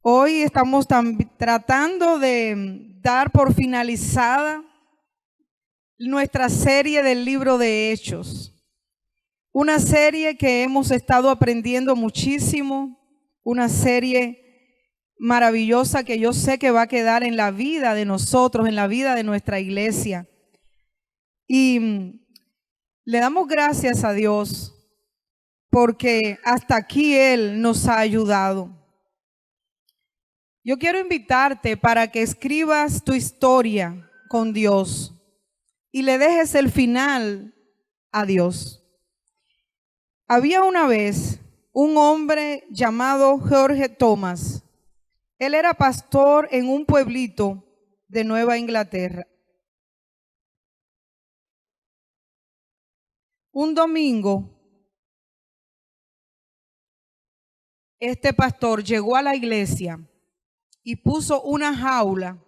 Hoy estamos tratando de dar por finalizada nuestra serie del libro de Hechos. Una serie que hemos estado aprendiendo muchísimo, una serie maravillosa que yo sé que va a quedar en la vida de nosotros, en la vida de nuestra iglesia. Y le damos gracias a Dios porque hasta aquí Él nos ha ayudado. Yo quiero invitarte para que escribas tu historia con Dios y le dejes el final a Dios. Había una vez un hombre llamado George Thomas. Él era pastor en un pueblito de Nueva Inglaterra. Un domingo, este pastor llegó a la iglesia y puso una jaula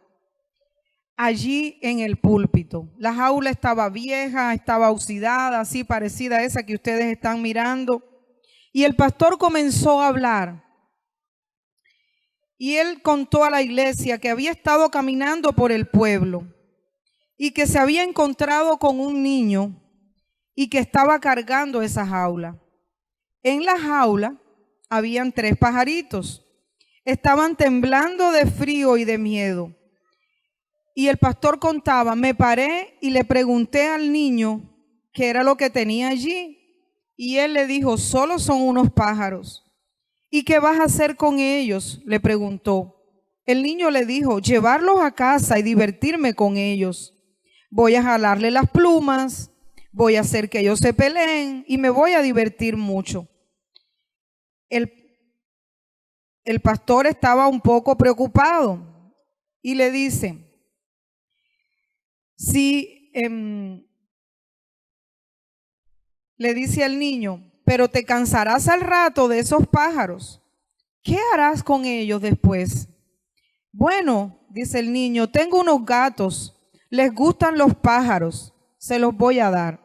allí en el púlpito. La jaula estaba vieja, estaba oxidada, así parecida a esa que ustedes están mirando. Y el pastor comenzó a hablar. Y él contó a la iglesia que había estado caminando por el pueblo y que se había encontrado con un niño y que estaba cargando esa jaula. En la jaula habían 3 pajaritos. Estaban temblando de frío y de miedo. Y el pastor contaba, me paré y le pregunté al niño qué era lo que tenía allí. Y él le dijo, solo son unos pájaros. ¿Y qué vas a hacer con ellos?, le preguntó. El niño le dijo, llevarlos a casa y divertirme con ellos. Voy a jalarle las plumas, voy a hacer que ellos se peleen y me voy a divertir mucho. El pastor estaba un poco preocupado y le dice, le dice al niño, pero te cansarás al rato de esos pájaros. ¿Qué harás con ellos después? Bueno, dice el niño, tengo unos gatos, les gustan los pájaros, se los voy a dar.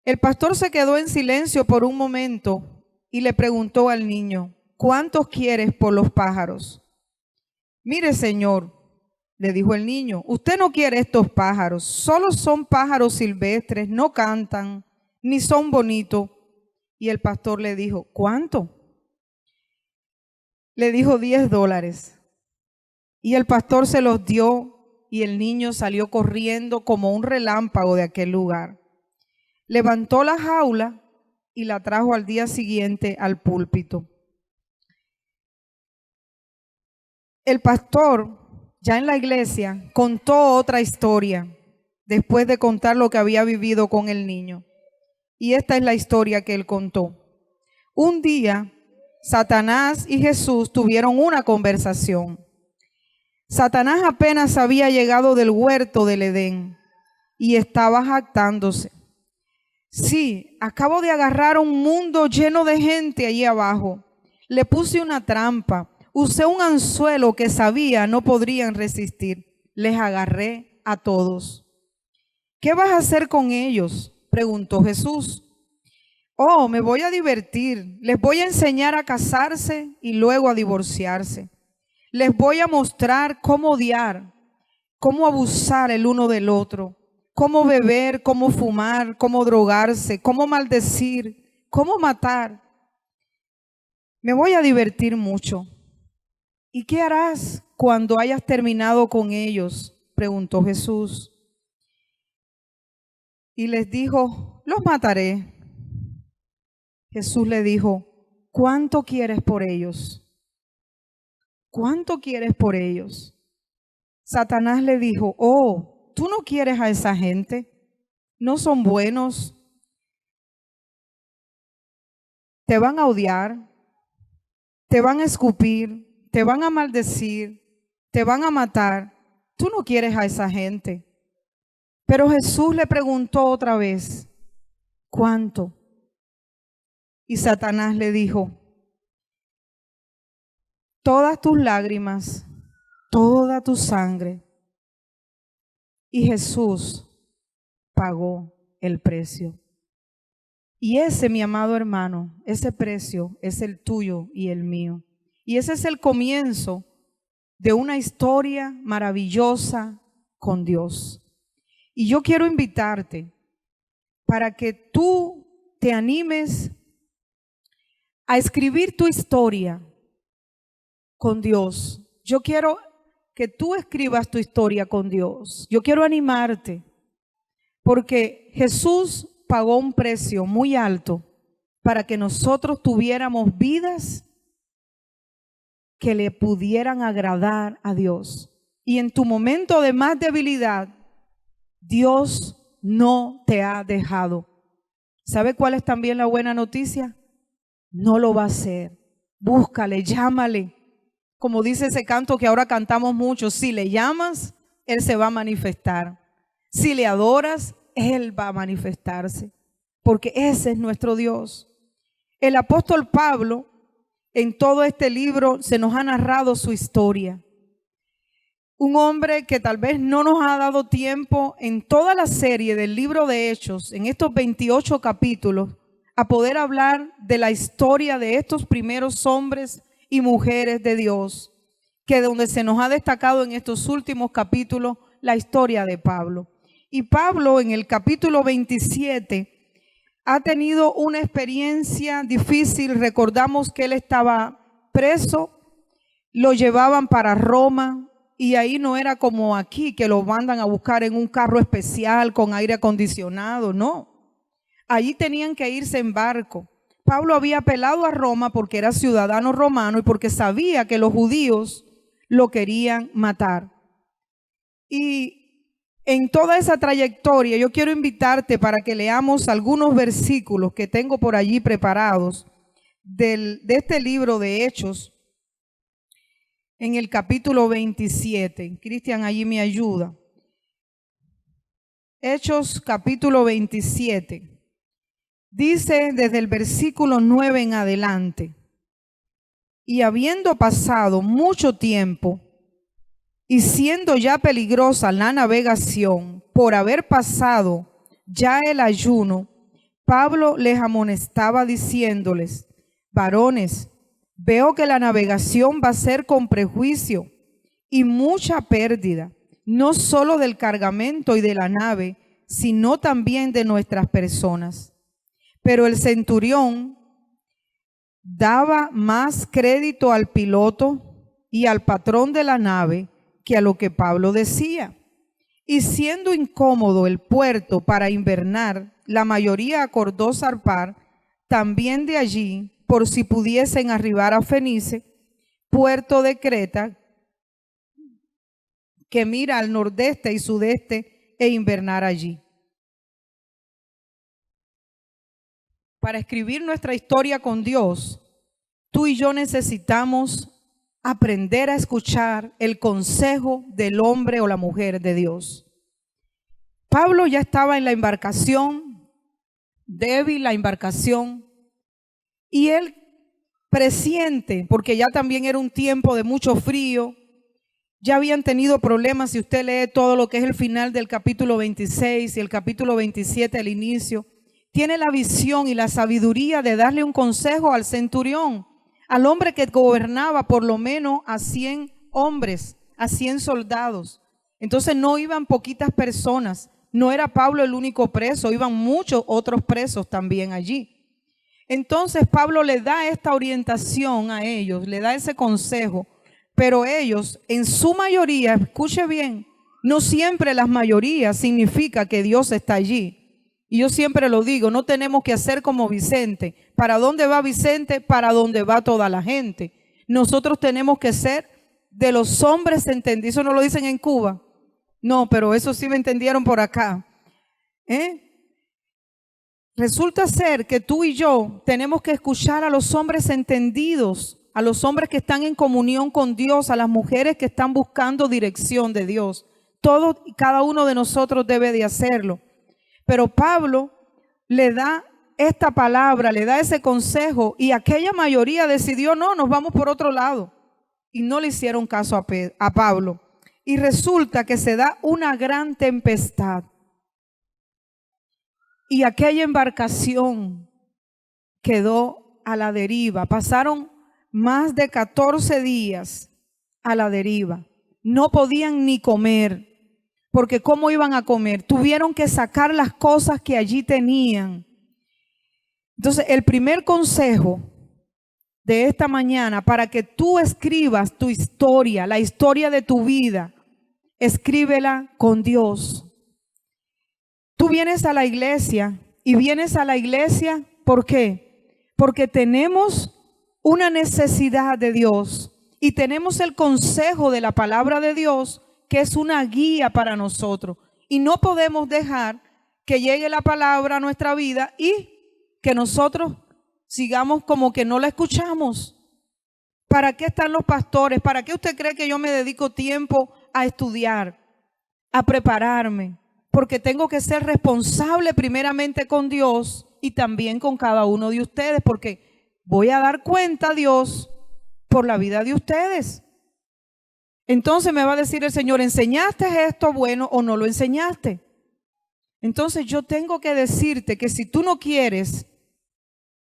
El pastor se quedó en silencio por un momento y le preguntó al niño, ¿cuántos quieres por los pájaros? Mire, señor, le dijo el niño, usted no quiere estos pájaros, solo son pájaros silvestres, no cantan, ni son bonitos. Y el pastor le dijo, ¿cuánto? Le dijo $10. Y el pastor se los dio y el niño salió corriendo como un relámpago de aquel lugar. Levantó la jaula y la trajo al día siguiente al púlpito. El pastor, ya en la iglesia, contó otra historia después de contar lo que había vivido con el niño. Y esta es la historia que él contó. Un día, Satanás y Jesús tuvieron una conversación. Satanás apenas había llegado del huerto del Edén y estaba jactándose. Sí, acabo de agarrar un mundo lleno de gente allí abajo. Le puse una trampa, usé un anzuelo que sabía no podrían resistir. Les agarré a todos. ¿Qué vas a hacer con ellos?, preguntó Jesús. Oh, me voy a divertir. Les voy a enseñar a casarse y luego a divorciarse. Les voy a mostrar cómo odiar, cómo abusar el uno del otro, cómo beber, cómo fumar, cómo drogarse, cómo maldecir, cómo matar. Me voy a divertir mucho. ¿Y qué harás cuando hayas terminado con ellos?, preguntó Jesús. Y les dijo, los mataré. Jesús le dijo, ¿cuánto quieres por ellos? ¿Cuánto quieres por ellos? Satanás le dijo, oh, ¿tú no quieres a esa gente? ¿No son buenos? Te van a odiar, te van a escupir, te van a maldecir, te van a matar. Tú no quieres a esa gente. Pero Jesús le preguntó otra vez, ¿cuánto? Y Satanás le dijo, todas tus lágrimas, toda tu sangre. Y Jesús pagó el precio. Y ese, mi amado hermano, ese precio es el tuyo y el mío. Y ese es el comienzo de una historia maravillosa con Dios. Y yo quiero invitarte para que tú te animes a escribir tu historia con Dios. Yo quiero que tú escribas tu historia con Dios. Yo quiero animarte porque Jesús pagó un precio muy alto para que nosotros tuviéramos vidas que le pudieran agradar a Dios. Y en tu momento de más debilidad, Dios no te ha dejado. ¿Sabe cuál es también la buena noticia? No lo va a hacer. Búscale, llámale. Como dice ese canto que ahora cantamos mucho, si le llamas, Él se va a manifestar. Si le adoras, Él va a manifestarse. Porque ese es nuestro Dios. El apóstol Pablo, en todo este libro, se nos ha narrado su historia. Un hombre que tal vez no nos ha dado tiempo en toda la serie del libro de Hechos, en estos 28 capítulos, a poder hablar de la historia de estos primeros hombres y mujeres de Dios, que donde se nos ha destacado en estos últimos capítulos la historia de Pablo. Y Pablo en el capítulo 27 ha tenido una experiencia difícil. Recordamos que él estaba preso, lo llevaban para Roma. Y ahí no era como aquí, que lo mandan a buscar en un carro especial con aire acondicionado, no. Allí tenían que irse en barco. Pablo había apelado a Roma porque era ciudadano romano y porque sabía que los judíos lo querían matar. Y en toda esa trayectoria yo quiero invitarte para que leamos algunos versículos que tengo por allí preparados de este libro de Hechos. En el capítulo 27, Cristian allí me ayuda. Hechos capítulo 27, dice desde el versículo 9 en adelante: y habiendo pasado mucho tiempo y siendo ya peligrosa la navegación por haber pasado ya el ayuno, Pablo les amonestaba diciéndoles: varones, veo que la navegación va a ser con prejuicio y mucha pérdida, no solo del cargamento y de la nave, sino también de nuestras personas. Pero el centurión daba más crédito al piloto y al patrón de la nave que a lo que Pablo decía. Y siendo incómodo el puerto para invernar, la mayoría acordó zarpar también de allí, por si pudiesen arribar a Fenice, puerto de Creta, que mira al nordeste y sudeste, e invernar allí. Para escribir nuestra historia con Dios, tú y yo necesitamos aprender a escuchar el consejo del hombre o la mujer de Dios. Pablo ya estaba en la embarcación, débil la embarcación, y él presiente, porque ya también era un tiempo de mucho frío, ya habían tenido problemas. Si usted lee todo lo que es el final del capítulo 26 y el capítulo 27, el inicio, tiene la visión y la sabiduría de darle un consejo al centurión, al hombre que gobernaba por lo menos a 100 hombres, a 100 soldados. Entonces no iban poquitas personas, no era Pablo el único preso, iban muchos otros presos también allí. Entonces Pablo le da esta orientación a ellos, le da ese consejo, pero ellos en su mayoría, escuche bien, no siempre las mayorías significa que Dios está allí. Y yo siempre lo digo, no tenemos que hacer como Vicente. ¿Para dónde va Vicente? Para dónde va toda la gente. Nosotros tenemos que ser de los hombres entendidos. Eso no lo dicen en Cuba. No, pero eso sí me entendieron por acá. Resulta ser que tú y yo tenemos que escuchar a los hombres entendidos, a los hombres que están en comunión con Dios, a las mujeres que están buscando dirección de Dios. Todo y cada uno de nosotros debe de hacerlo. Pero Pablo le da esta palabra, le da ese consejo, y aquella mayoría decidió: no, nos vamos por otro lado. Y no le hicieron caso a Pablo. Y resulta que se da una gran tempestad. Y aquella embarcación quedó a la deriva. Pasaron más de 14 días a la deriva. No podían ni comer, porque ¿cómo iban a comer? Tuvieron que sacar las cosas que allí tenían. Entonces, el primer consejo de esta mañana, para que tú escribas tu historia, la historia de tu vida, escríbela con Dios. Tú vienes a la iglesia y vienes a la iglesia, ¿por qué? Porque tenemos una necesidad de Dios y tenemos el consejo de la palabra de Dios, que es una guía para nosotros. Y no podemos dejar que llegue la palabra a nuestra vida y que nosotros sigamos como que no la escuchamos. ¿Para qué están los pastores? ¿Para qué usted cree que yo me dedico tiempo a estudiar, a prepararme? Porque tengo que ser responsable primeramente con Dios y también con cada uno de ustedes, porque voy a dar cuenta a Dios por la vida de ustedes. Entonces me va a decir el Señor, ¿enseñaste esto bueno o no lo enseñaste? Entonces yo tengo que decirte que si tú no quieres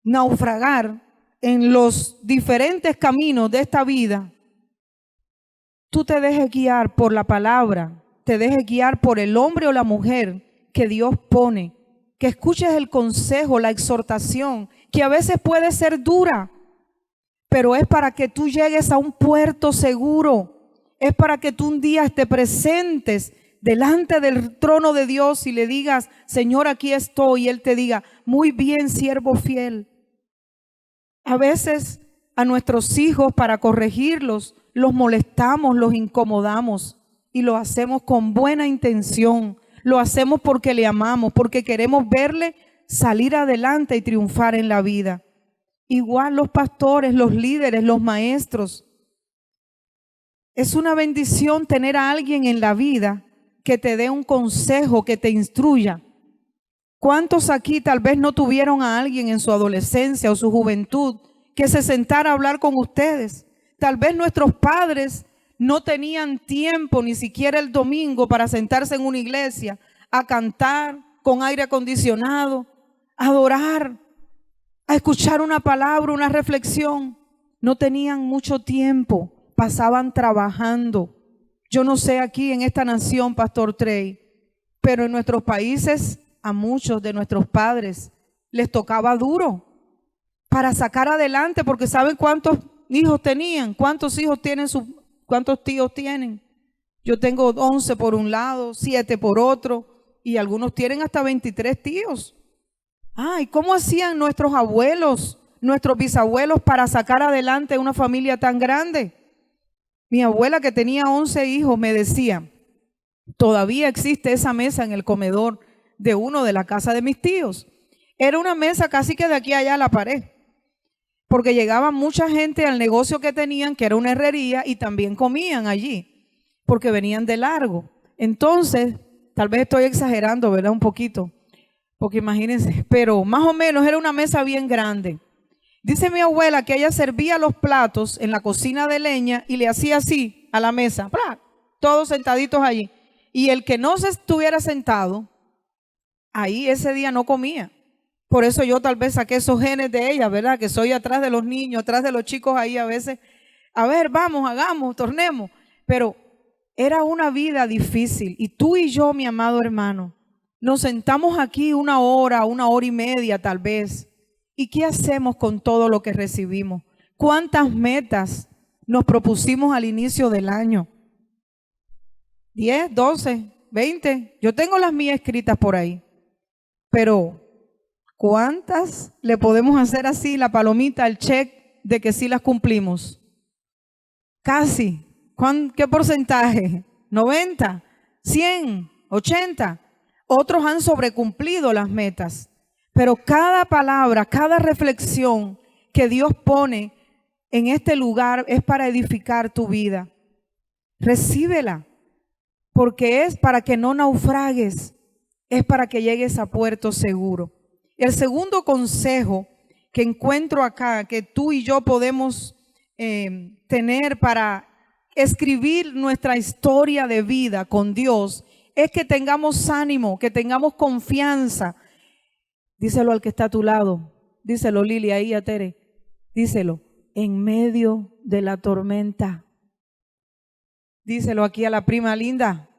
naufragar en los diferentes caminos de esta vida, tú te dejes guiar por la palabra, te dejes guiar por el hombre o la mujer que Dios pone, que escuches el consejo, la exhortación, que a veces puede ser dura, pero es para que tú llegues a un puerto seguro. Es para que tú un día te presentes delante del trono de Dios y le digas, Señor, aquí estoy, y Él te diga, muy bien, siervo fiel. A veces a nuestros hijos, para corregirlos, los molestamos, los incomodamos y lo hacemos con buena intención. Lo hacemos porque le amamos, porque queremos verle salir adelante y triunfar en la vida. Igual los pastores, los líderes, los maestros. Es una bendición tener a alguien en la vida que te dé un consejo, que te instruya. ¿Cuántos aquí tal vez no tuvieron a alguien en su adolescencia o su juventud que se sentara a hablar con ustedes? Tal vez nuestros padres no tenían tiempo ni siquiera el domingo para sentarse en una iglesia a cantar con aire acondicionado, a adorar, a escuchar una palabra, una reflexión. No tenían mucho tiempo. Pasaban trabajando. Yo no sé aquí en esta nación, Pastor Trey, pero en nuestros países a muchos de nuestros padres les tocaba duro para sacar adelante, porque ¿saben cuántos hijos tenían? ¿Cuántos hijos tienen? ¿Cuántos tíos tienen? Yo tengo 11 por un lado, 7 por otro, y algunos tienen hasta 23 tíos. ¿Y cómo hacían nuestros abuelos, nuestros bisabuelos para sacar adelante una familia tan grande? Mi abuela, que tenía 11 hijos, me decía, todavía existe esa mesa en el comedor de uno de la casa de mis tíos. Era una mesa casi que de aquí a allá a la pared, porque llegaba mucha gente al negocio que tenían, que era una herrería, y también comían allí, porque venían de largo. Entonces, tal vez estoy exagerando, ¿verdad? Un poquito, porque imagínense, pero más o menos era una mesa bien grande. Dice mi abuela que ella servía los platos en la cocina de leña y le hacía así a la mesa, ¡plá!, todos sentaditos allí. Y el que no se estuviera sentado, ahí ese día no comía. Por eso yo tal vez saqué esos genes de ella, ¿verdad? Que soy atrás de los niños, atrás de los chicos ahí a veces. A ver, vamos, hagamos, tornemos. Pero era una vida difícil. Y tú y yo, mi amado hermano, nos sentamos aquí una hora y media tal vez. ¿Y qué hacemos con todo lo que recibimos? ¿Cuántas metas nos propusimos al inicio del año? 10, 12, 20. Yo tengo las mías escritas por ahí. Pero ¿cuántas le podemos hacer así la palomita, el check de que sí las cumplimos? Casi. ¿Qué porcentaje? 90, 100, 80. Otros han sobrecumplido las metas. Pero cada palabra, cada reflexión que Dios pone en este lugar es para edificar tu vida. Recíbela, porque es para que no naufragues, es para que llegues a puerto seguro. El segundo consejo que encuentro acá, que tú y yo podemos tener para escribir nuestra historia de vida con Dios, es que tengamos ánimo, que tengamos confianza. Díselo al que está a tu lado. Díselo, Lili, ahí a Tere. Díselo. en medio de la tormenta. Díselo aquí a la prima linda.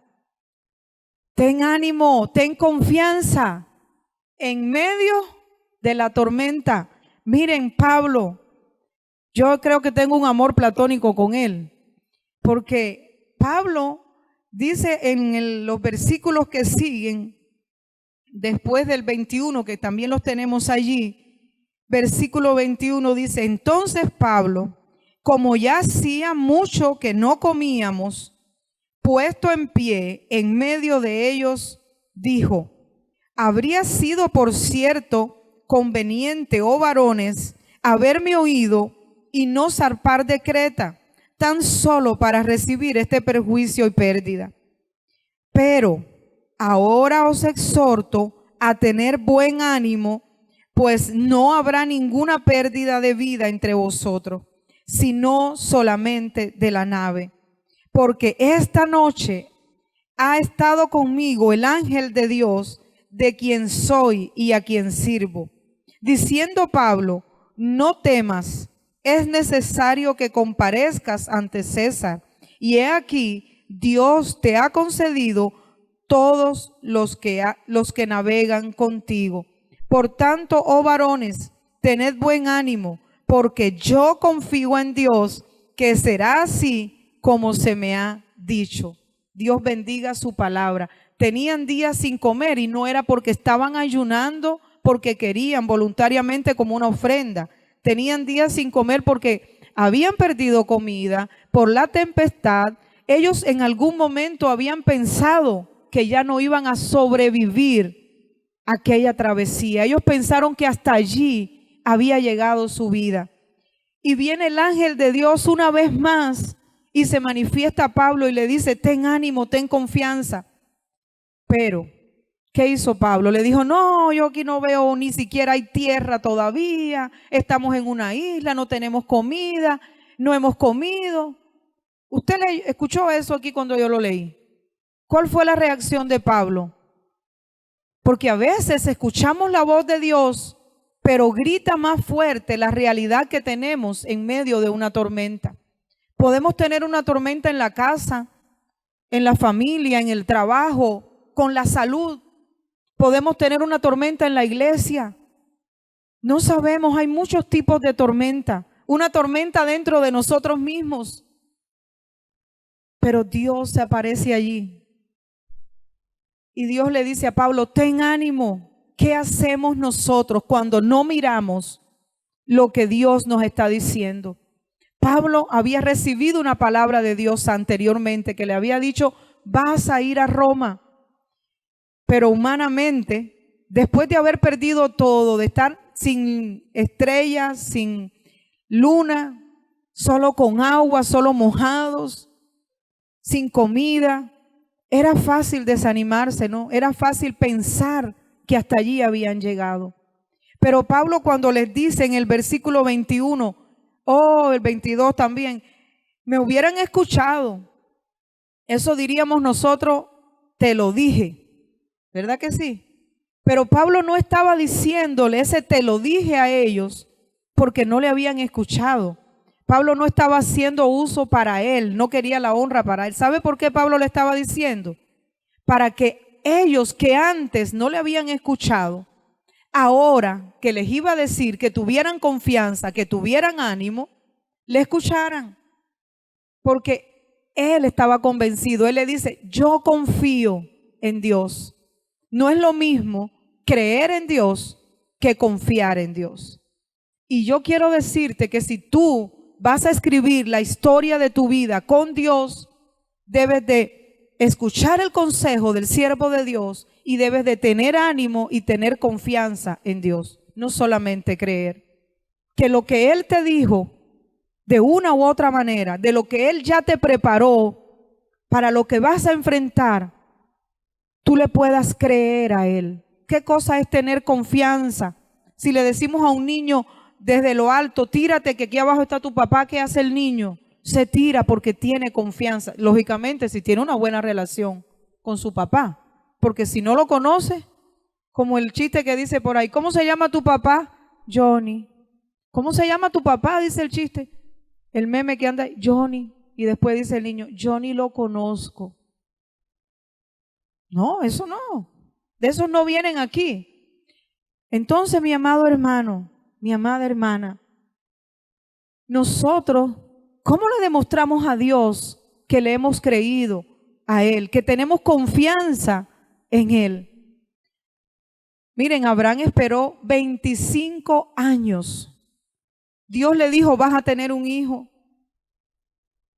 Ten ánimo, ten confianza en medio de la tormenta. Miren, Pablo, yo creo que tengo un amor platónico con él, porque Pablo dice en los versículos que siguen, después del 21, que también los tenemos allí, versículo 21 dice: entonces Pablo, como ya hacía mucho que no comíamos, puesto en pie en medio de ellos, dijo: habría sido, por cierto, conveniente, oh varones, haberme oído y no zarpar de Creta, tan solo para recibir este perjuicio y pérdida. Pero ahora os exhorto a tener buen ánimo, pues no habrá ninguna pérdida de vida entre vosotros, sino solamente de la nave. Porque esta noche ha estado conmigo el ángel de Dios, de quien soy y a quien sirvo. Diciendo Pablo: no temas, es necesario que comparezcas ante César. Y he aquí, Dios te ha concedido todos los que navegan contigo. Por tanto, oh varones, tened buen ánimo, porque yo confío en Dios que será así como se me ha dicho. Dios bendiga su palabra. Tenían días sin comer y no era porque estaban ayunando, porque querían voluntariamente como una ofrenda. Tenían días sin comer porque habían perdido comida por la tempestad. Ellos en algún momento habían pensado que ya no iban a sobrevivir aquella travesía. Ellos pensaron que hasta allí había llegado su vida. Y viene el ángel de Dios una vez más y se manifiesta a Pablo y le dice: ten ánimo, ten confianza. Pero, ¿qué hizo Pablo? Le dijo: no, yo aquí no veo, ni siquiera hay tierra todavía, estamos en una isla, no tenemos comida, no hemos comido. ¿Usted escuchó eso aquí cuando yo lo leí? ¿Cuál fue la reacción de Pablo? Porque a veces escuchamos la voz de Dios, pero grita más fuerte la realidad que tenemos en medio de una tormenta. Podemos tener una tormenta en la casa, en la familia, en el trabajo, con la salud. Podemos tener una tormenta en la iglesia. No sabemos, hay muchos tipos de tormenta. Una tormenta dentro de nosotros mismos. Pero Dios se aparece allí. Y Dios le dice a Pablo: ten ánimo. ¿Qué hacemos nosotros cuando no miramos lo que Dios nos está diciendo? Pablo había recibido una palabra de Dios anteriormente que le había dicho: vas a ir a Roma. Pero humanamente, después de haber perdido todo, de estar sin estrellas, sin luna, solo con agua, solo mojados, sin comida, era fácil desanimarse, ¿no? Era fácil pensar que hasta allí habían llegado. Pero Pablo, cuando les dice en el versículo 21, el 22 también: me hubieran escuchado. Eso diríamos nosotros: te lo dije. ¿Verdad que sí? Pero Pablo no estaba diciéndole ese te lo dije a ellos porque no le habían escuchado. Pablo no estaba haciendo uso para él, no quería la honra para él. ¿Sabe por qué Pablo le estaba diciendo? Para que ellos que antes no le habían escuchado, ahora que les iba a decir que tuvieran confianza, que tuvieran ánimo, le escucharan. Porque él estaba convencido. Él le dice: yo confío en Dios. No es lo mismo creer en Dios que confiar en Dios. Y yo quiero decirte que si tú vas a escribir la historia de tu vida con Dios, debes de escuchar el consejo del siervo de Dios y debes de tener ánimo y tener confianza en Dios. No solamente creer. Que lo que Él te dijo de una u otra manera, de lo que Él ya te preparó para lo que vas a enfrentar, tú le puedas creer a Él. ¿Qué cosa es tener confianza? Si le decimos a un niño desde lo alto: tírate que aquí abajo está tu papá, ¿qué hace el niño? Se tira porque tiene confianza. Lógicamente, si tiene una buena relación con su papá. Porque si no lo conoce, como el chiste que dice por ahí: ¿cómo se llama tu papá? Johnny. ¿Cómo se llama tu papá? Dice el chiste. El meme que anda, Johnny. Y después dice el niño, yo ni lo conozco. No, eso no. De esos no vienen aquí. Entonces, mi amado hermano, mi amada hermana, nosotros, ¿cómo le demostramos a Dios que le hemos creído a Él, que tenemos confianza en Él? Miren, Abraham esperó 25 años. Dios le dijo, vas a tener un hijo.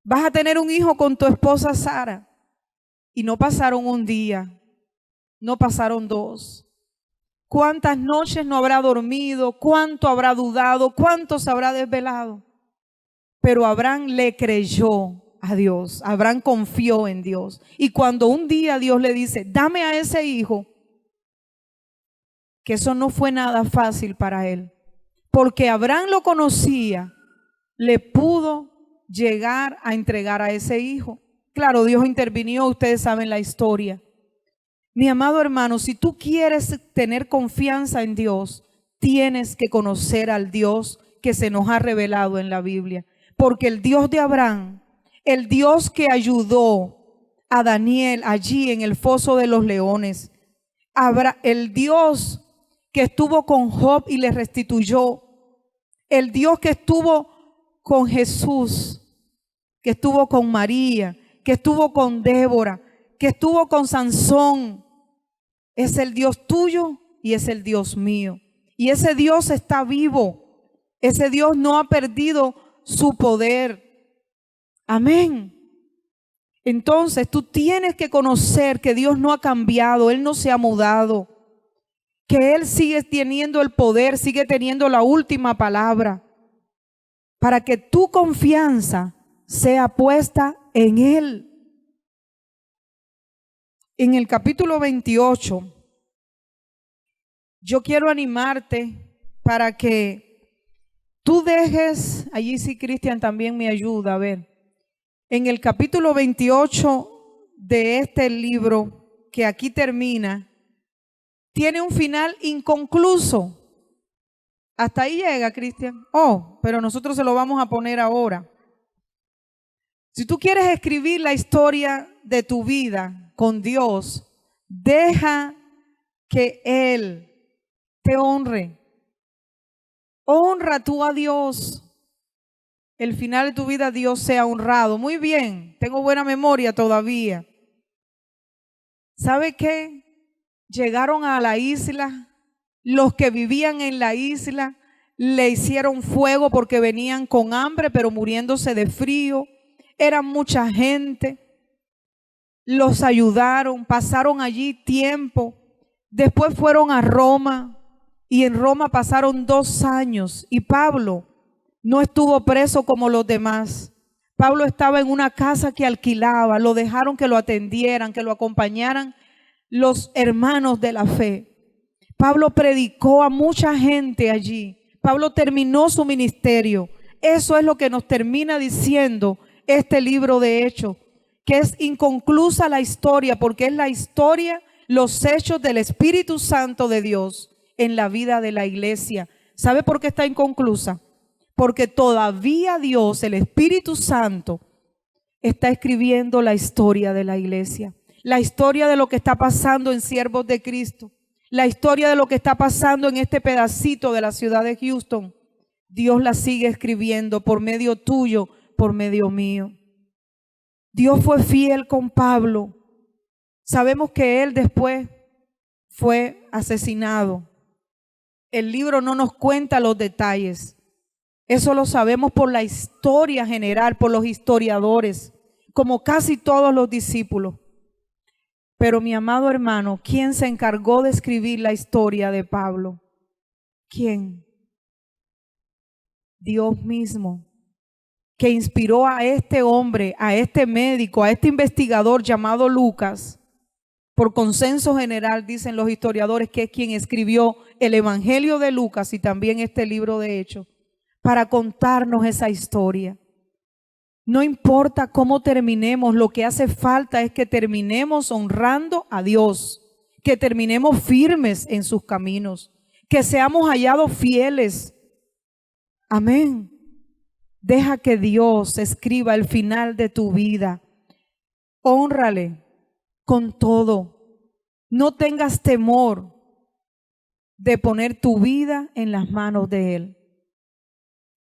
Vas a tener un hijo con tu esposa Sara. Y no pasaron un día, no pasaron dos. ¿Cuántas noches no habrá dormido? ¿Cuánto habrá dudado? ¿Cuánto se habrá desvelado? Pero Abraham le creyó a Dios. Abraham confió en Dios. Y cuando un día Dios le dice, dame a ese hijo, que eso no fue nada fácil para él. Porque Abraham lo conocía, le pudo llegar a entregar a ese hijo. Claro, Dios intervinió, ustedes saben la historia. Mi amado hermano, si tú quieres tener confianza en Dios, tienes que conocer al Dios que se nos ha revelado en la Biblia. Porque el Dios de Abraham, el Dios que ayudó a Daniel allí en el foso de los leones, el Dios que estuvo con Job y le restituyó, el Dios que estuvo con Jesús, que estuvo con María, que estuvo con Débora, que estuvo con Sansón, es el Dios tuyo y es el Dios mío. Y ese Dios está vivo, ese Dios no ha perdido su poder. Amén. Entonces tú tienes que conocer que Dios no ha cambiado, Él no se ha mudado, que Él sigue teniendo el poder, sigue teniendo la última palabra, para que tu confianza sea puesta en Él. En el capítulo 28, yo quiero animarte para que tú dejes, allí sí Cristian también me ayuda a ver, en el capítulo 28 de este libro que aquí termina, tiene un final inconcluso. Hasta ahí llega, Cristian. Oh, pero nosotros se lo vamos a poner ahora. Si tú quieres escribir la historia de tu vida con Dios, deja que Él te honre. Honra tú a Dios. El final de tu vida Dios sea honrado. Muy bien, tengo buena memoria todavía. ¿Sabe qué? Llegaron a la isla, los que vivían en la isla le hicieron fuego porque venían con hambre, pero muriéndose de frío. Eran mucha gente, los ayudaron, pasaron allí tiempo. Después fueron a Roma y en Roma pasaron 2 años y Pablo no estuvo preso como los demás. Pablo estaba en una casa que alquilaba, lo dejaron que lo atendieran, que lo acompañaran los hermanos de la fe. Pablo predicó a mucha gente allí. Pablo terminó su ministerio. Eso es lo que nos termina diciendo este libro de Hechos, que es inconclusa la historia, porque es la historia, los hechos del Espíritu Santo de Dios en la vida de la iglesia. ¿Sabe por qué está inconclusa? Porque todavía Dios, el Espíritu Santo, está escribiendo la historia de la iglesia, la historia de lo que está pasando en Siervos de Cristo, la historia de lo que está pasando en este pedacito de la ciudad de Houston. Dios la sigue escribiendo por medio tuyo, por medio mío. Dios fue fiel con Pablo. Sabemos que él después fue asesinado. El libro no nos cuenta los detalles. Eso lo sabemos por la historia general, por los historiadores, como casi todos los discípulos. Pero mi amado hermano, ¿quién se encargó de escribir la historia de Pablo? ¿Quién? Dios mismo, que inspiró a este hombre, a este médico, a este investigador llamado Lucas. Por consenso general dicen los historiadores que es quien escribió el Evangelio de Lucas y también este libro de Hechos, para contarnos esa historia. No importa cómo terminemos, lo que hace falta es que terminemos honrando a Dios, que terminemos firmes en sus caminos, que seamos hallados fieles Amén. Deja que Dios escriba el final de tu vida. Hónrale con todo. No tengas temor de poner tu vida en las manos de Él.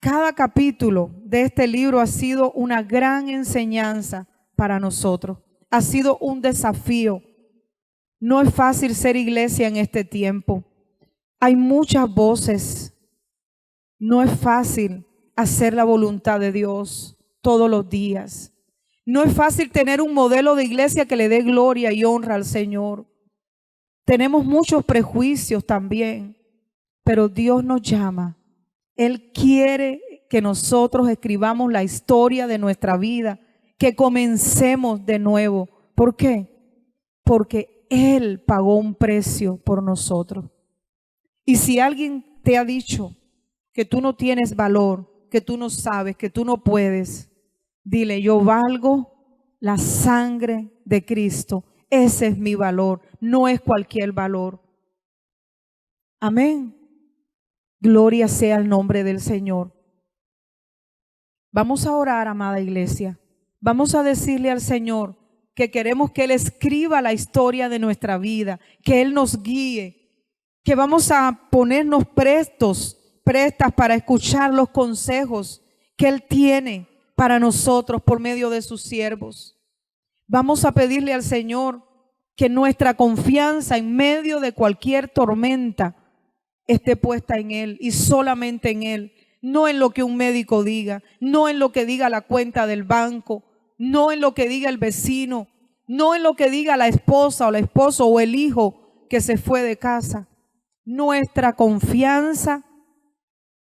Cada capítulo de este libro ha sido una gran enseñanza para nosotros. Ha sido un desafío. No es fácil ser iglesia en este tiempo. Hay muchas voces. No es fácil hacer la voluntad de Dios todos los días. No es fácil tener un modelo de iglesia que le dé gloria y honra al Señor. Tenemos muchos prejuicios también, pero Dios nos llama. Él quiere que nosotros escribamos la historia de nuestra vida, que comencemos de nuevo. ¿Por qué? Porque Él pagó un precio por nosotros. Y si alguien te ha dicho que tú no tienes valor, que tú no sabes, que tú no puedes, dile: yo valgo la sangre de Cristo. Ese es mi valor, no es cualquier valor. Amén. Gloria sea el nombre del Señor. Vamos a orar, amada iglesia. Vamos a decirle al Señor que queremos que Él escriba la historia de nuestra vida, que Él nos guíe, que vamos a ponernos prestas para escuchar los consejos que Él tiene para nosotros por medio de sus siervos. Vamos a pedirle al Señor que nuestra confianza en medio de cualquier tormenta esté puesta en Él y solamente en Él, no en lo que un médico diga, no en lo que diga la cuenta del banco, no en lo que diga el vecino, no en lo que diga la esposa o el esposo o el hijo que se fue de casa. Nuestra confianza,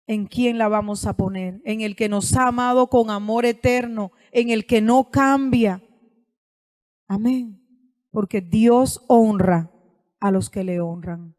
¿en quién la vamos a poner? En el que nos ha amado con amor eterno, en el que no cambia. Amén. Porque Dios honra a los que le honran.